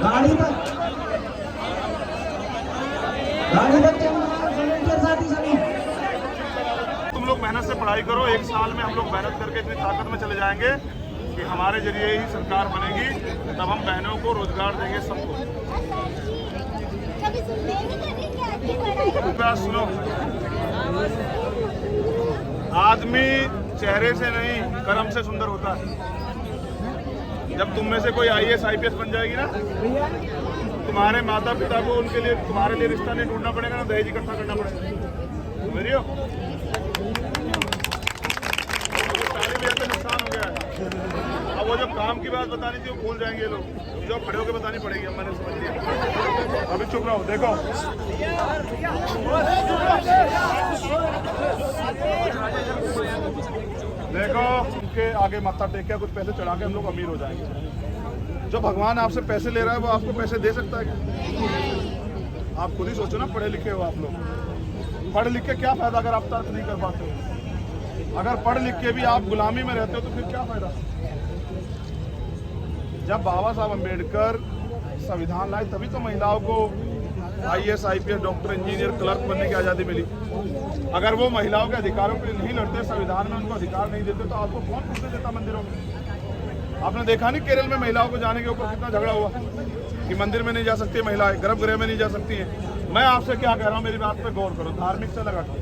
गाड़ी तक तुम लोग मेहनत से पढ़ाई करो, 1 साल में हम लोग मेहनत करके इतनी ताकत में चले जाएंगे कि हमारे जरिए ही सरकार बनेगी, तब हम बहनों को रोजगार देंगे सबको। सुनो, आदमी चेहरे से नहीं कर्म से सुंदर होता है। जब तुम में से कोई IAS IPS बन जाएगी ना, तुम्हारे माता पिता को उनके लिए तुम्हारे लिए रिश्ता नहीं ढूंढना पड़ेगा ना, दहेज इकट्ठा करना पड़ेगा। समझ रही हो? शादी में तो नुकसान हो गया है। अब वो जो काम की बात बतानी थी वो भूल जाएंगे लोग, जो खड़े होकर बतानी पड़ेगी। अब मैंने समझ लिया, अभी चुप रहो। देखो देखो, उनके आगे माथा टेक के कुछ पैसे चढ़ा के हम लोग अमीर हो जाएंगे। जो भगवान आपसे पैसे ले रहा है वो आपको पैसे दे सकता है क्या? आप खुद ही सोचो ना, पढ़े लिखे हो आप लोग। पढ़ लिख के क्या फायदा अगर आप तर्क नहीं कर पाते हो? अगर पढ़ लिख के भी आप गुलामी में रहते हो तो फिर क्या फायदा? जब बाबा साहब अम्बेडकर संविधान लाए तभी तो महिलाओं को IAS IPS doctor engineer clerk बनने की आज़ादी मिली। अगर वो महिलाओं के अधिकारों के लिए नहीं लड़ते, संविधान में उनको अधिकार नहीं देते, तो आपको कौन पूछने देता मंदिरों में? आपने देखा नहीं केरल में महिलाओं को जाने के ऊपर कितना झगड़ा हुआ कि मंदिर में नहीं जा सकती महिलाएं, गर्भगृह में नहीं जा सकती हैं। मैं आपसे क्या कह रहा हूँ, मेरी बात पे गौर करो, धार्मिक से लगा के।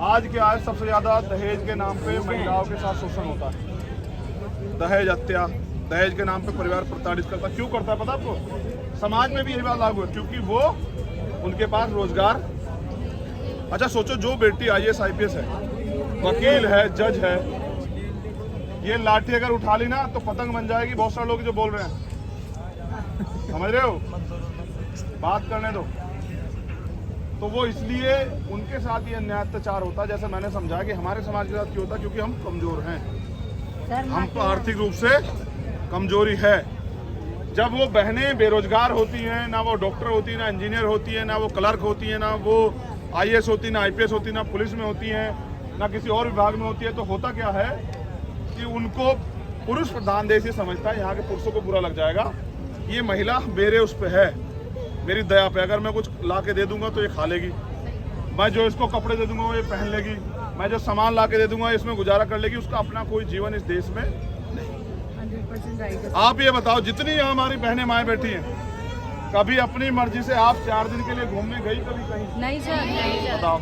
आज के आज सबसे ज्यादा दहेज के नाम पे महिलाओं के साथ शोषण होता है। दहेज हत्या, दहेज के नाम पे परिवार प्रताड़ित करता। क्यों करता है पता आपको? समाज में भी यही बात लागू है, क्योंकि वो उनके पास रोजगार। अच्छा सोचो, जो बेटी IAS IPS है, वकील है, जज है, ये लाठी अगर उठा ली ना तो पतंग बन जाएगी। बहुत सारे लोग जो बोल रहे हैं, समझ रहे हो? बात करने दो। तो वो इसलिए उनके साथ ये अन्याय अत्याचार होता है। जैसे मैंने समझा कि हमारे समाज के साथ क्यों होता है, क्योंकि हम कमजोर हैं, हमको आर्थिक रूप से कमजोरी है। जब वो बहनें बेरोजगार होती हैं, ना वो डॉक्टर होती है, ना इंजीनियर होती है, ना वो क्लर्क होती है, ना वो IAS होती है, ना IPS होती है, ना पुलिस में होती हैं, ना किसी और विभाग में होती है, तो होता क्या है कि उनको पुरुष प्रधान देश ये समझता है, यहाँ के पुरुषों को बुरा लग जाएगा, ये महिला मेरे उस पे है, मेरी दया पे। अगर मैं कुछ ला के दे दूंगा तो ये खा लेगी, मैं जो इसको कपड़े दे दूंगा वो ये पहन लेगी, मैं जो सामान ला के दे दूंगा इसमें गुजारा कर लेगी, उसका अपना कोई जीवन इस देश में नहीं। आप ये बताओ, जितनी हमारी बहनें माएँ बैठी हैं, कभी अपनी मर्जी से आप 4 दिन के लिए घूमने गई कभी कहीं? नहीं सर, नहीं सर। बताओ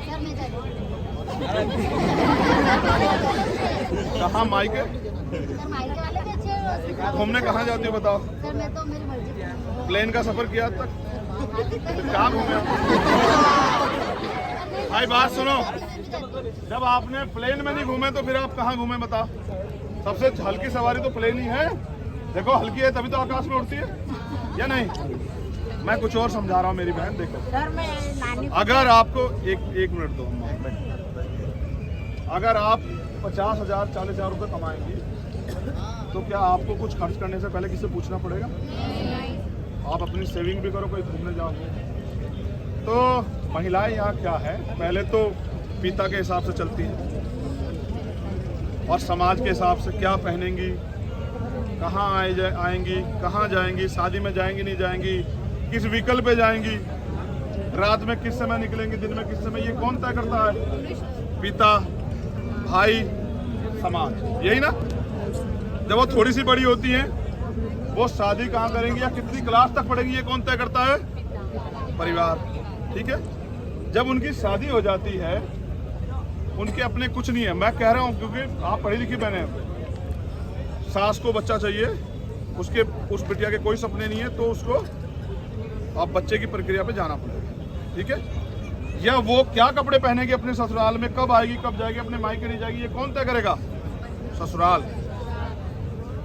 कहाँ मायके घूमने कहाँ जाती हो? बताओ। प्लेन का सफर किया तक? कहाँ घूमे? भाई बात सुनो, जब आपने प्लेन में नहीं घूमे तो फिर आप कहाँ घूमे बताओ? सबसे हल्की सवारी तो प्लेन ही है। देखो हल्की है तभी तो आकाश में उड़ती है, या नहीं? मैं कुछ और समझा रहा हूँ मेरी बहन। देखो, अगर आपको एक मिनट दो, अगर आप 50,000 40,000 रुपये कमाएंगी तो क्या आपको कुछ खर्च करने से पहले किसी से पूछना पड़ेगा? आप अपनी सेविंग भी करो, कोई घूमने जाओ। तो महिलाएं यहाँ क्या है, पहले तो पिता के हिसाब से चलती हैं और समाज के हिसाब से क्या पहनेंगी, कहाँ आएंगी, कहाँ जाएंगी, शादी में जाएंगी नहीं जाएंगी, किस व्हीकल पे जाएंगी, रात में किस समय निकलेंगे, दिन में किस समय, ये कौन तय करता है? पिता, भाई, समाज, यही ना? जब वो थोड़ी सी बड़ी होती हैं, वो शादी कहाँ करेंगी या कितनी क्लास तक पढ़ेंगी, ये कौन तय करता है? परिवार। ठीक है, जब उनकी शादी हो जाती है, उनके अपने कुछ नहीं है। मैं कह रहा हूँ क्योंकि आप पढ़ी लिखी बहने हैं, सास को बच्चा चाहिए, उसके उस बिटिया के कोई सपने नहीं है, तो उसको आप बच्चे की प्रक्रिया पे जाना पड़ेगा। ठीक है, या वो क्या कपड़े पहनेगी अपने ससुराल में, कब आएगी कब जाएगी, अपने मायके नहीं जाएगी, ये कौन तय करेगा? ससुराल।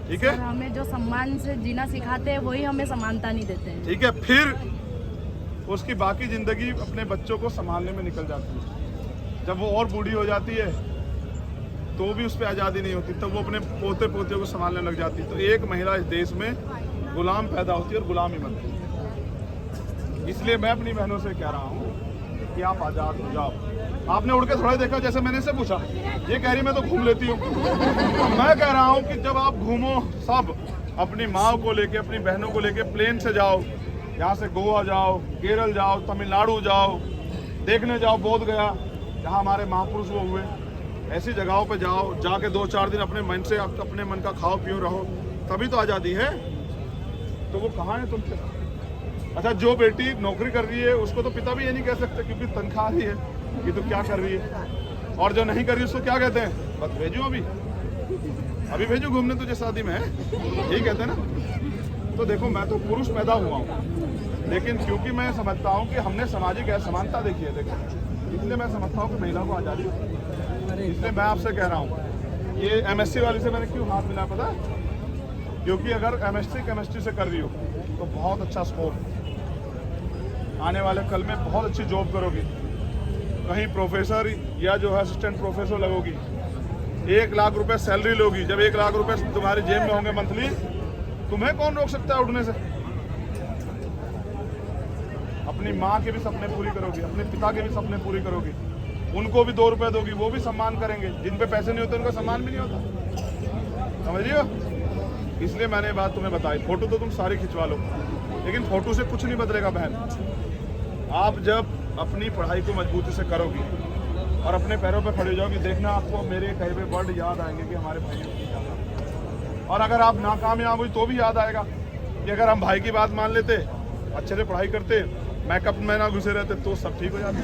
ठीक है, हमें जो सम्मान से जीना सिखाते हैं वही हमें समानता नहीं देते हैं। ठीक है, फिर उसकी बाकी जिंदगी अपने बच्चों को संभालने में निकल जाती है। जब वो और बूढ़ी हो जाती है तो भी उस पर आज़ादी नहीं होती, तब वो अपने पोते पोतियों को संभालने लग जाती है। तो एक महिला इस देश में गुलाम पैदा होती है और गुलामी बनती है। इसलिए मैं अपनी बहनों से कह रहा हूँ कि आप आज़ाद हो जाओ। आपने उड़ के थोड़ा ही देखा, जैसे मैंने इससे पूछा, ये कह रही मैं तो घूम लेती हूँ। तो मैं कह रहा हूँ कि जब आप घूमो सब, अपनी माँ को लेके, अपनी बहनों को लेके प्लेन से जाओ, यहाँ से गोवा जाओ, केरल जाओ, तमिलनाडु जाओ, देखने जाओ बोध गया जहाँ हमारे महापुरुष वो हुए, ऐसी जगहों पे जाओ, जाके 2-4 दिन अपने मन से, अपने मन का खाओ पियो रहो, तभी तो आज़ादी है। तो वो कहाँ है तुमसे? अच्छा, जो बेटी नौकरी कर रही है उसको तो पिता भी ये नहीं कह सकते क्योंकि तनख्वाह ही है कि तू क्या कर रही है, और जो नहीं कर रही उसको क्या कहते हैं? बस भेजो, अभी भेजो घूमने, तुझे शादी में है, यही कहते हैं ना। तो देखो, मैं तो पुरुष पैदा हुआ हूँ, लेकिन क्योंकि मैं समझता हूँ कि हमने सामाजिक असमानता देखी है, देखो, इसलिए मैं समझता हूँ कि महिला को आज़ादी, इसलिए मैं आपसे कह रहा हूँ, ये MSc वाली से मैंने क्यों हाथ मिला पता? क्योंकि अगर MSc केमिस्ट्री से कर रही हो तो बहुत अच्छा स्कोप, आने वाले कल में बहुत अच्छी जॉब करोगी, कहीं प्रोफेसर या जो है असिस्टेंट प्रोफेसर लगोगी, 1 लाख रुपए सैलरी लोगी। जब 1 लाख रुपए तुम्हारी जेब में होंगे मंथली, तुम्हें कौन रोक सकता है उड़ने से? अपनी माँ के भी सपने पूरी करोगी, अपने पिता के भी सपने पूरी करोगी, उनको भी 2 रुपए दोगी, वो भी सम्मान करेंगे। जिन पे पैसे नहीं होते उनका सम्मान भी नहीं होता, समझ रही हो? इसलिए मैंने बात तुम्हें बताई। फोटो तो तुम सारी खिंचवा लो, लेकिन फोटो से कुछ नहीं बदलेगा बहन। आप जब अपनी पढ़ाई को मजबूती से करोगी और अपने पैरों पे खड़े हो जाओगी, देखना आपको मेरे कहे हुए वर्ड याद आएंगे कि हमारे भाइयों की क्या। और अगर आप नाकामयाब हुई तो भी याद आएगा कि अगर हम भाई की बात मान लेते, अच्छे से पढ़ाई करते, मेकअप में ना घुसे रहते, तो सब ठीक हो जाता।